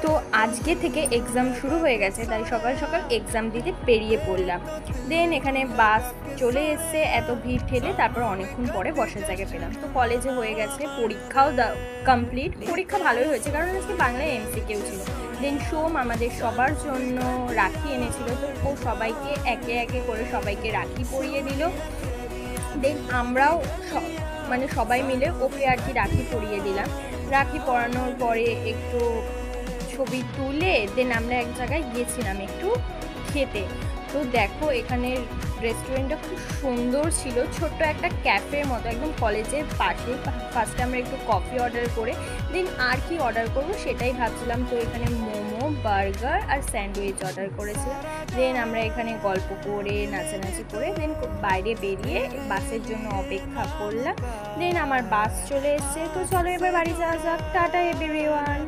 তো আজকে থেকে এক্সাম শুরু হয়ে গেছে, তাই সকাল সকাল এক্সাম দিতে বেরিয়ে পড়লাম। দেন এখানে বাস চলে এসছে, এত ভিড় ঠেলে তারপর অনেকক্ষণ পরে বসার জায়গা পেলাম। তো কলেজে হয়ে গেছে, পরীক্ষাও কমপ্লিট। পরীক্ষা ভালোই হয়েছে, কারণ আজকে বাংলায় এমসিকিউ ছিল। দেন সোম আমাদের সবার জন্য রাখি এনেছিল, তো ও সবাইকে একে একে করে সবাইকে রাখি পরিয়ে দিল। দেন আমরাও মানে সবাই মিলে ওকে আর কি রাখি পরিয়ে দিলাম। রাখি পরানোর পরে একটু ছবি তুলে দেন আমরা এক জায়গায় গিয়েছিলাম একটু খেতে। তো দেখো এখানের রেস্টুরেন্টটা খুব সুন্দর ছিল, ছোট্ট একটা ক্যাফের মতো একদম কলেজের পাশে। ফার্স্টে আমরা একটু কফি অর্ডার করে দেন আর কি অর্ডার করব সেটাই ভাবছিলাম। তো এখানে মোমো, বার্গার আর স্যান্ডউইচ অর্ডার করেছিলাম। দেন আমরা এখানে গল্প করে নাচানাচি করে দেন বাইরে বেরিয়ে বাসের জন্য অপেক্ষা করলাম। দেন আমার বাস চলে এসছে। তো চলো এবার বাড়ি যাওয়া যাক। Tata everyone.